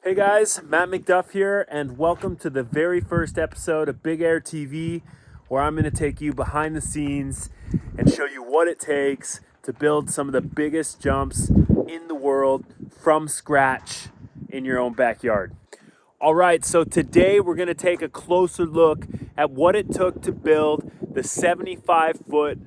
Hey guys, Matt McDuff here, and welcome to the very first episode of Big Air TV, where I'm going to take you behind the scenes and show you what it takes to build some of the biggest jumps in the world from scratch in your own backyard. All right, so today we're going to take a closer look at what it took to build the 75-foot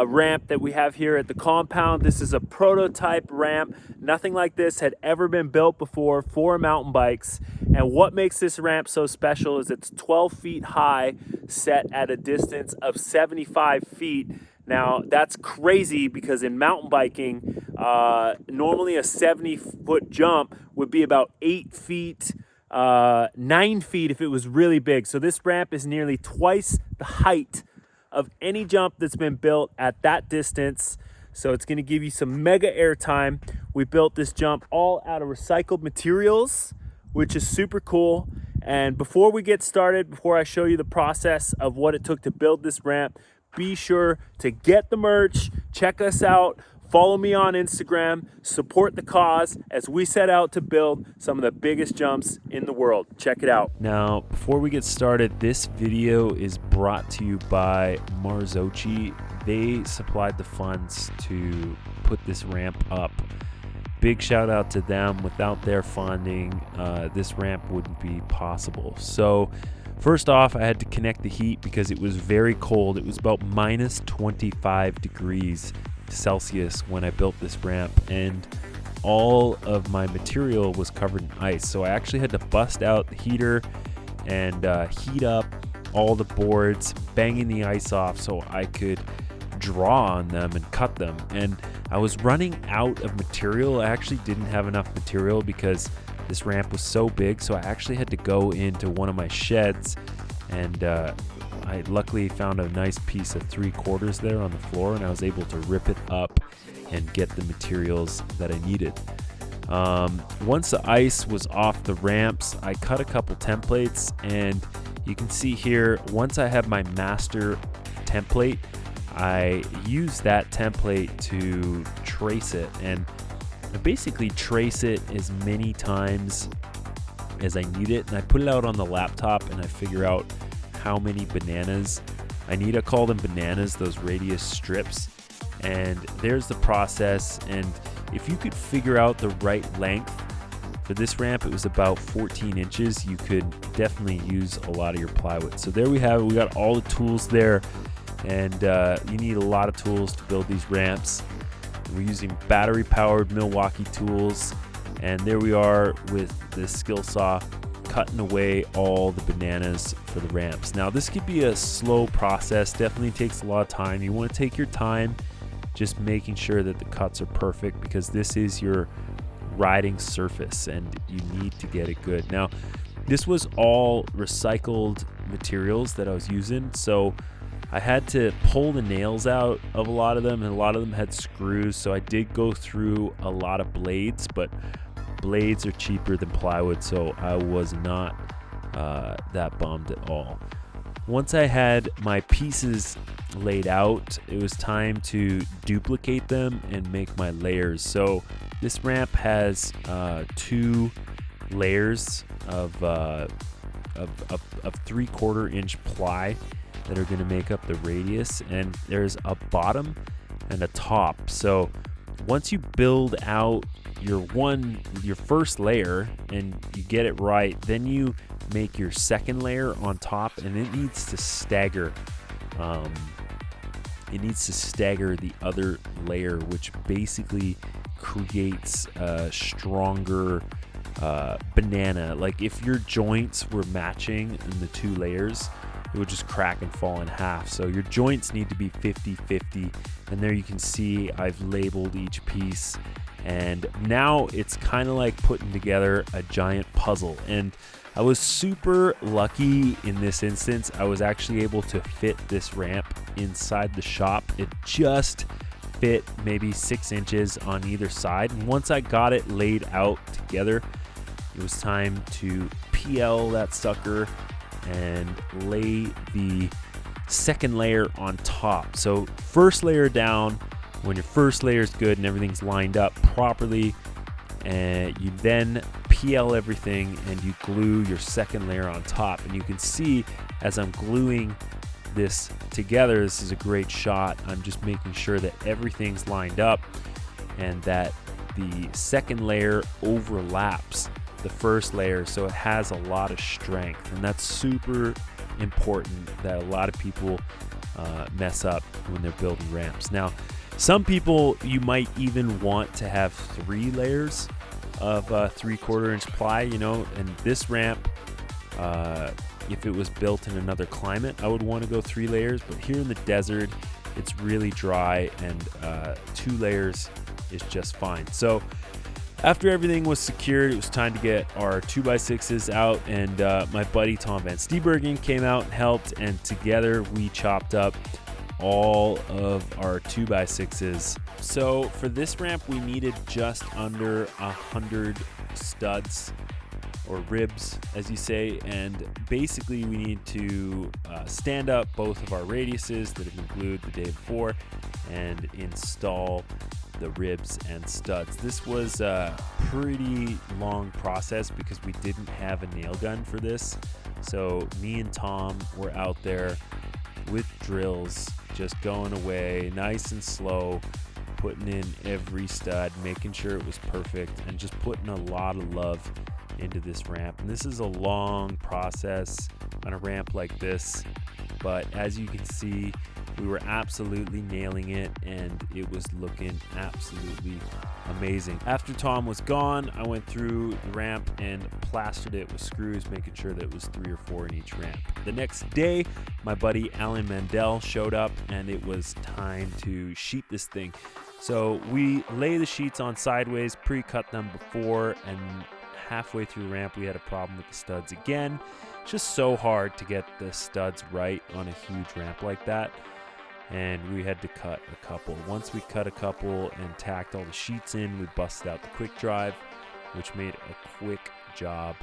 ramp that we have here at the compound. This is a prototype ramp. Nothing like this had ever been built before for mountain bikes. And what makes this ramp so special is it's 12 feet high, set at a distance of 75 feet. Now, that's crazy because in mountain biking, normally a 70-foot jump would be about 8 feet, 9 feet if it was really big. So this ramp is nearly twice the height of any jump that's been built at that distance. So it's going to give you some mega air time. We built this jump all out of recycled materials, which is super cool. And before we get started, before I show you the process of what it took to build this ramp, be sure to get the merch, check us out, follow me on Instagram, support the cause as we set out to build some of the biggest jumps in the world. Check it out. Now, before we get started, this video is brought to you by Marzocchi. They supplied the funds to put this ramp up. Big shout out to them. Without their funding, this ramp wouldn't be possible. So first off, I had to connect the heat because it was very cold. It was about minus 25 degrees Celsius when I built this ramp, and all of my material was covered in ice. So I actually had to bust out the heater and heat up all the boards, banging the ice off so I could draw on them and cut them. And I was running out of material. I actually didn't have enough material because this ramp was so big, so I actually had to go into one of my sheds, and I luckily found a nice piece of 3/4 there on the floor, and I was able to rip it up and get the materials that I needed. Once the ice was off the ramps, I cut a couple templates, and you can see here, once I have my master template, I use that template to trace it, and I basically trace it as many times as I need it, and I put it out on the laptop and I figure out how many bananas I need. I call them bananas, those radius strips, and there's the process. And if you could figure out the right length for this ramp, it was about 14 inches, you could definitely use a lot of your plywood. So there we have it. We got all the tools there, and you need a lot of tools to build these ramps. We're using battery powered Milwaukee tools, and there we are with the skill saw cutting away all the bananas for the ramps. Now this could be a slow process, definitely takes a lot of time. You want to take your time just making sure that the cuts are perfect, because this is your riding surface and you need to get it good. Now this was all recycled materials that I was using, so I had to pull the nails out of a lot of them, and a lot of them had screws, so I did go through a lot of blades, but blades are cheaper than plywood, so I was not that bummed at all. Once I had my pieces laid out, it was time to duplicate them and make my layers. So this ramp has 2 layers of 3/4 inch ply that are going to make up the radius, and there's a bottom and a top. So once you build out your first layer and you get it right, then you make your second layer on top, and it needs to stagger. It needs to stagger the other layer, which basically creates a stronger banana. Like if your joints were matching in the 2 layers, it would just crack and fall in half. So your joints need to be 50-50. And there you can see I've labeled each piece. And now it's kind of like putting together a giant puzzle. And I was super lucky in this instance. I was actually able to fit this ramp inside the shop. It just fit maybe 6 inches on either side. And once I got it laid out together, it was time to PL that sucker and lay the second layer on top. So first layer down, when your first layer is good and everything's lined up properly, and you then PL everything and you glue your second layer on top. And you can see as I'm gluing this together, this is a great shot. I'm just making sure that everything's lined up and that the second layer overlaps the first layer, so it has a lot of strength. And that's super important that a lot of people mess up when they're building ramps. Now, some people, you might even want to have 3 layers of 3/4 inch ply, you know, and this ramp, if it was built in another climate, I would want to go 3 layers, but here in the desert, it's really dry, and 2 layers is just fine. So after everything was secured, it was time to get our 2x6s out, and my buddy Tom Van Steenbergen came out and helped, and together we chopped up all of our 2x6s. So for this ramp, we needed just under 100 studs, or ribs, as you say, and basically we need to stand up both of our radiuses that have been glued the day before and install the ribs and studs. This was a pretty long process because we didn't have a nail gun for this. So me and Tom were out there with drills, just going away nice and slow, putting in every stud, making sure it was perfect, and just putting a lot of love into this ramp. And this is a long process on a ramp like this, but as you can see, we were absolutely nailing it, and it was looking absolutely amazing. After Tom was gone, I went through the ramp and plastered it with screws, making sure that it was 3 or 4 in each ramp. The next day, my buddy Alan Mandel showed up, and it was time to sheet this thing. So we lay the sheets on sideways, pre-cut them before, and halfway through the ramp, we had a problem with the studs again. It's just so hard to get the studs right on a huge ramp like that, and we had to cut a couple. Once we cut a couple and tacked all the sheets in, we busted out the quick drive, which made a quick job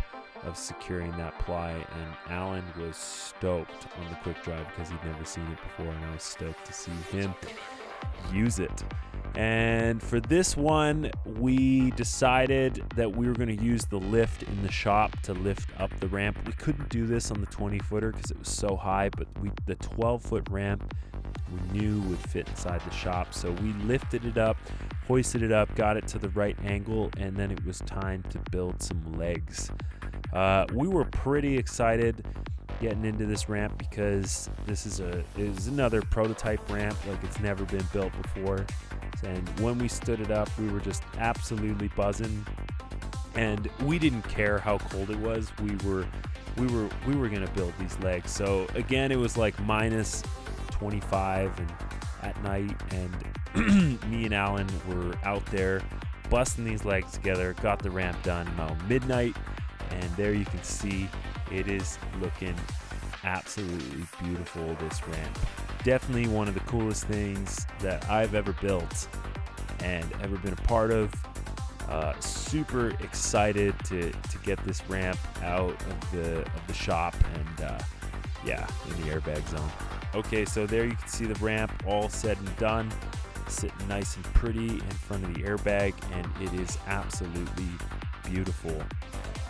of securing that ply, and Alan was stoked on the quick drive because he'd never seen it before, and I was stoked to see him use it. And for this one, we decided that we were going to use the lift in the shop to lift up the ramp. We couldn't do this on the 20-footer because it was so high, but the 12-foot ramp we knew would fit inside the shop. So we lifted it up, hoisted it up, got it to the right angle, and then it was time to build some legs. We were pretty excited getting into this ramp because this is another prototype ramp, like it's never been built before. And when we stood it up, we were just absolutely buzzing, and we didn't care how cold it was. We were gonna build these legs. So again, it was like minus 25 and at night, and me and Alan were out there busting these legs together, got the ramp done about midnight, and there you can see it is looking absolutely beautiful, this ramp. Definitely one of the coolest things that I've ever built and ever been a part of. Super excited to get this ramp out of the shop and in the airbag zone. Okay, so there you can see the ramp all said and done, sitting nice and pretty in front of the airbag, and it is absolutely beautiful.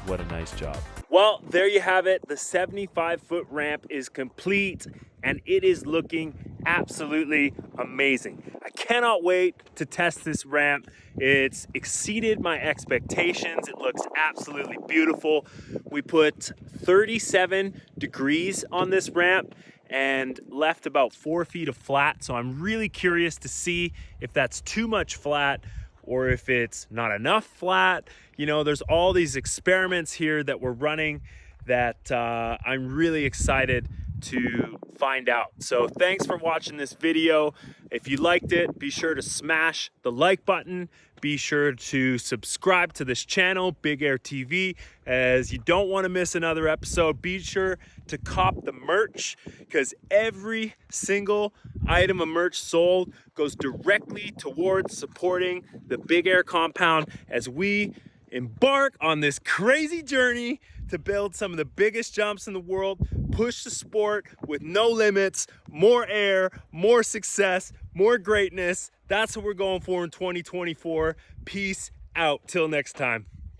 What a nice job. Well, there you have it. The 75-foot ramp is complete, and it is looking absolutely amazing. I cannot wait to test this ramp. It's exceeded my expectations. It looks absolutely beautiful. We put 37 degrees on this ramp and left about 4 feet of flat. So I'm really curious to see if that's too much flat or if it's not enough flat. You know, there's all these experiments here that we're running that I'm really excited to find out. So thanks for watching this video. If you liked it, be sure to smash the like button. Be sure to subscribe to this channel, Big Air TV, as you don't want to miss another episode. Be sure to cop the merch, because every single item of merch sold goes directly towards supporting the Big Air compound as we embark on this crazy journey to build some of the biggest jumps in the world, push the sport with no limits, more air, more success, more greatness. That's what we're going for in 2024. Peace out. Till next time.